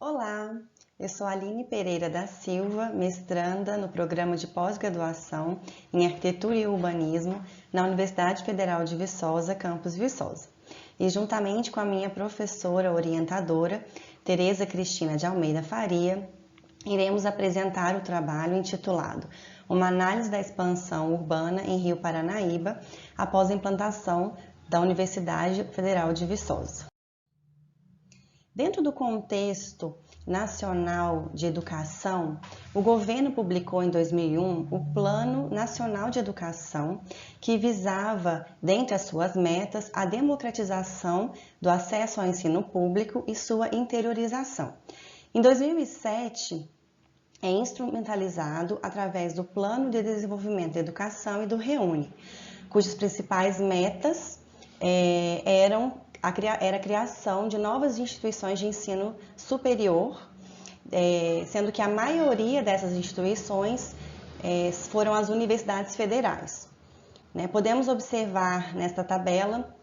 Olá, eu sou Aline Pereira da Silva, mestranda no programa de pós-graduação em Arquitetura e Urbanismo na Universidade Federal de Viçosa, campus Viçosa. E juntamente com a minha professora orientadora, Tereza Cristina de Almeida Faria, iremos apresentar o trabalho intitulado Uma análise da expansão urbana em Rio Paranaíba após a implantação da Universidade Federal de Viçosa. Dentro do contexto nacional de educação, o governo publicou em 2001 o Plano Nacional de Educação, que visava, dentre as suas metas, a democratização do acesso ao ensino público e sua interiorização. Em 2007, é instrumentalizado através do Plano de Desenvolvimento da Educação e do REUNE, cujas principais metas era a criação de novas instituições de ensino superior, sendo que a maioria dessas instituições foram as universidades federais. Podemos observar nesta tabela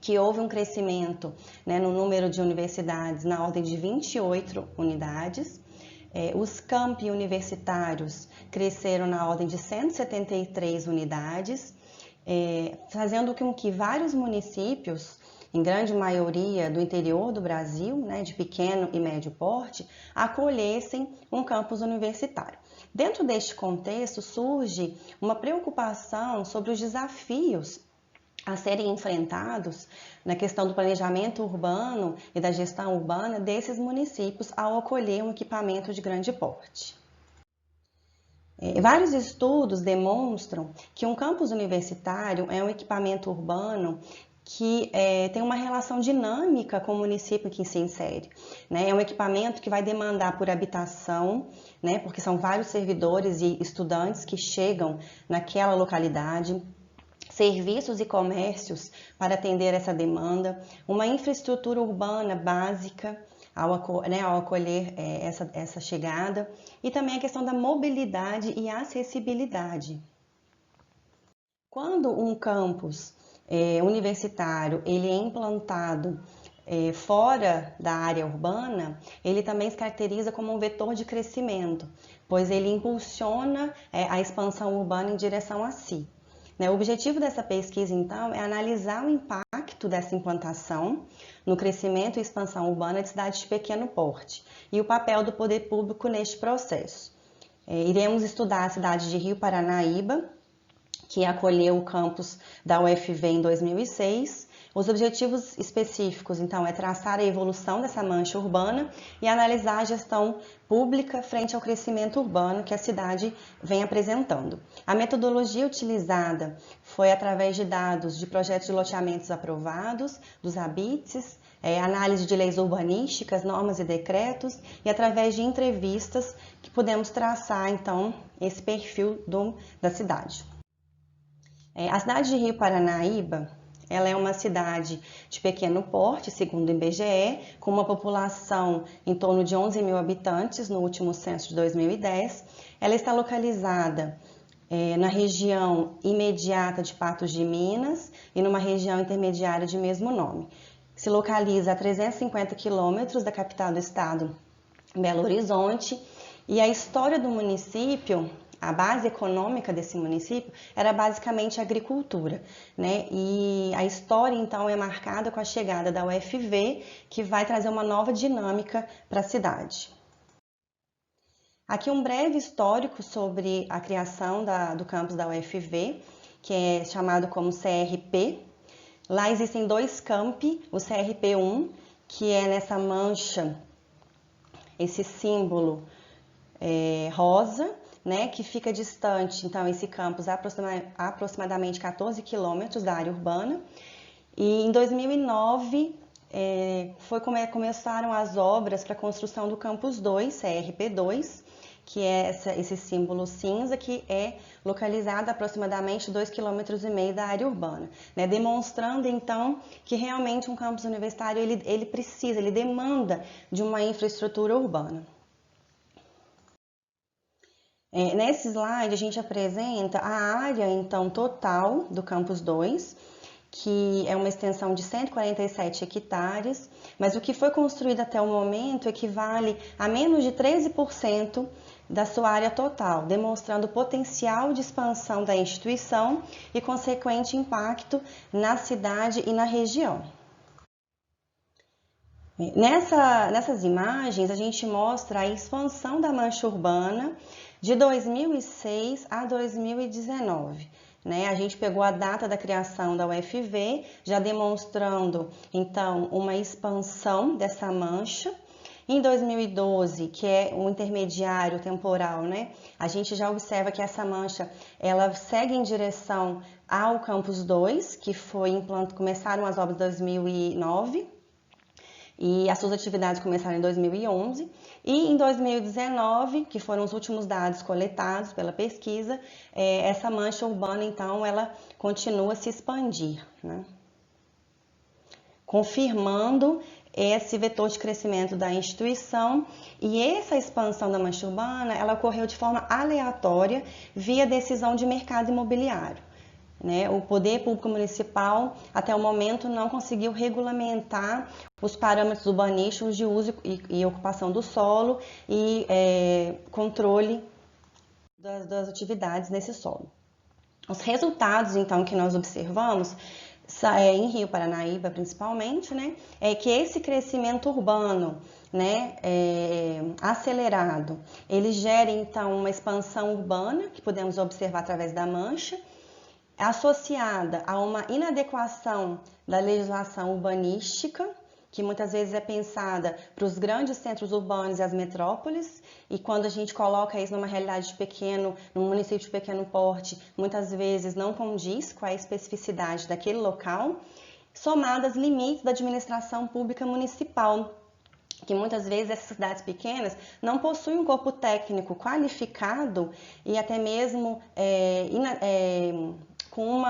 que houve um crescimento no número de universidades na ordem de 28 unidades. Os campi universitários cresceram na ordem de 173 unidades, fazendo com que vários municípios, em grande maioria do interior do Brasil, de pequeno e médio porte, acolhessem um campus universitário. Dentro deste contexto, surge uma preocupação sobre os desafios a serem enfrentados na questão do planejamento urbano e da gestão urbana desses municípios ao acolher um equipamento de grande porte. Vários estudos demonstram que um campus universitário é um equipamento urbano que tem uma relação dinâmica com o município que se insere. É um equipamento que vai demandar por habitação, porque são vários servidores e estudantes que chegam naquela localidade, serviços e comércios para atender essa demanda, uma infraestrutura urbana básica ao acolher essa chegada, e também a questão da mobilidade e acessibilidade. Quando um campus universitário ele é implantado fora da área urbana, ele também se caracteriza como um vetor de crescimento, pois ele impulsiona a expansão urbana em direção a si. O objetivo dessa pesquisa, então, é analisar o impacto dessa implantação no crescimento e expansão urbana de cidades de pequeno porte e o papel do poder público neste processo. Iremos estudar a cidade de Rio Paranaíba, que acolheu o campus da UFV em 2006. Os objetivos específicos, então, é traçar a evolução dessa mancha urbana e analisar a gestão pública frente ao crescimento urbano que a cidade vem apresentando. A metodologia utilizada foi através de dados de projetos de loteamentos aprovados, dos habites, análise de leis urbanísticas, normas e decretos, e através de entrevistas que podemos traçar, então, esse perfil da cidade. A cidade de Rio Paranaíba, ela é uma cidade de pequeno porte, segundo o IBGE, com uma população em torno de 11 mil habitantes no último censo de 2010. Ela está localizada na região imediata de Patos de Minas e numa região intermediária de mesmo nome. Se localiza a 350 quilômetros da capital do estado, Belo Horizonte, e a história do município, a base econômica desse município era basicamente a agricultura, E a história, então, é marcada com a chegada da UFV, que vai trazer uma nova dinâmica para a cidade. Aqui um breve histórico sobre a criação do campus da UFV, que é chamado como CRP. Lá existem dois campi, o CRP1, que é nessa mancha, esse símbolo rosa, que fica distante, então, esse campus aproximadamente 14 quilômetros da área urbana. E em 2009 começaram as obras para a construção do campus 2, CRP2, que é esse símbolo cinza, que é localizado a aproximadamente 2,5 km da área urbana, demonstrando então que realmente um campus universitário ele demanda de uma infraestrutura urbana. Nesse slide a gente apresenta a área então total do campus 2, que é uma extensão de 147 hectares, mas o que foi construído até o momento equivale a menos de 13% da sua área total, demonstrando o potencial de expansão da instituição e consequente impacto na cidade e na região. Nessas imagens, a gente mostra a expansão da mancha urbana de 2006 a 2019. A gente pegou a data da criação da UFV, já demonstrando, então, uma expansão dessa mancha. Em 2012, que é um intermediário temporal, a gente já observa que essa mancha ela segue em direção ao Campus 2, que começaram as obras em 2009. E as suas atividades começaram em 2011 e em 2019, que foram os últimos dados coletados pela pesquisa, essa mancha urbana, então, ela continua a se expandir, confirmando esse vetor de crescimento da instituição. E essa expansão da mancha urbana, ela ocorreu de forma aleatória via decisão de mercado imobiliário. O poder público municipal, até o momento, não conseguiu regulamentar os parâmetros urbanísticos de uso e ocupação do solo e controle das atividades nesse solo. Os resultados, então, que nós observamos em Rio Paranaíba, principalmente, é que esse crescimento urbano acelerado, ele gera, então, uma expansão urbana, que podemos observar através da mancha, associada a uma inadequação da legislação urbanística, que muitas vezes é pensada para os grandes centros urbanos e as metrópoles, e quando a gente coloca isso numa realidade num município de pequeno porte, muitas vezes não condiz com a especificidade daquele local, somadas limites da administração pública municipal, que muitas vezes essas cidades pequenas não possuem um corpo técnico qualificado e até mesmo com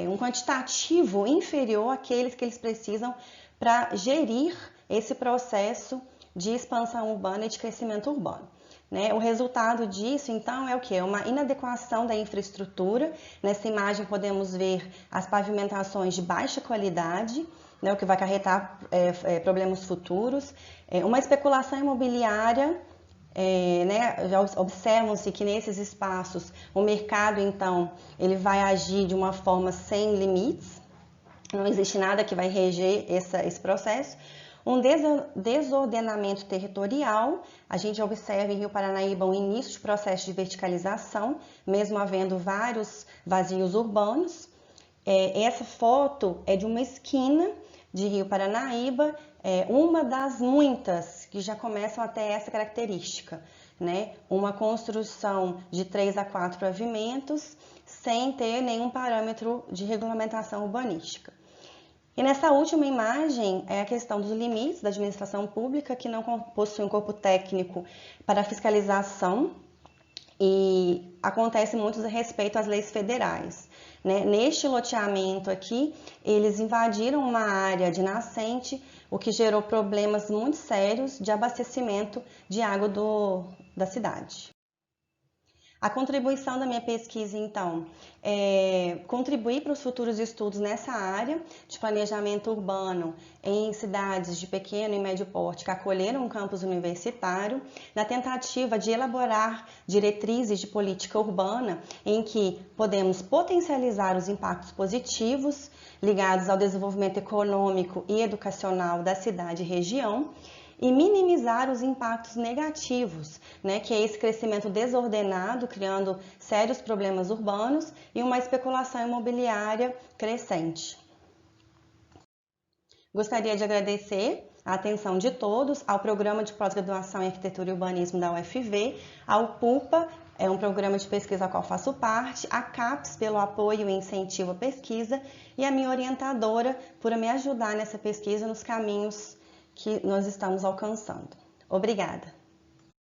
um quantitativo inferior àqueles que eles precisam para gerir esse processo de expansão urbana e de crescimento urbano. O resultado disso, então, é o quê? Uma inadequação da infraestrutura. Nessa imagem podemos ver as pavimentações de baixa qualidade, o que vai acarretar problemas futuros, uma especulação imobiliária. Já observam-se que nesses espaços o mercado, então, ele vai agir de uma forma sem limites, não existe nada que vai reger esse processo. Um desordenamento territorial, a gente observa em Rio Paranaíba um início de processo de verticalização, mesmo havendo vários vazios urbanos. Essa foto é de uma esquina de Rio Paranaíba, uma das muitas que já começam a ter essa característica, uma construção de 3 a 4 pavimentos sem ter nenhum parâmetro de regulamentação urbanística. E nessa última imagem é a questão dos limites da administração pública, que não possui um corpo técnico para fiscalização, e acontece muito a respeito às leis federais. Neste loteamento aqui, eles invadiram uma área de nascente, o que gerou problemas muito sérios de abastecimento de água da cidade. A contribuição da minha pesquisa, então, é contribuir para os futuros estudos nessa área de planejamento urbano em cidades de pequeno e médio porte que acolheram um campus universitário, na tentativa de elaborar diretrizes de política urbana em que podemos potencializar os impactos positivos ligados ao desenvolvimento econômico e educacional da cidade e região, e minimizar os impactos negativos, que é esse crescimento desordenado, criando sérios problemas urbanos e uma especulação imobiliária crescente. Gostaria de agradecer a atenção de todos ao Programa de Pós-Graduação em Arquitetura e Urbanismo da UFV, ao PUPA, é um programa de pesquisa ao qual faço parte, a CAPES pelo apoio e incentivo à pesquisa e a minha orientadora por me ajudar nessa pesquisa nos caminhos que nós estamos alcançando. Obrigada!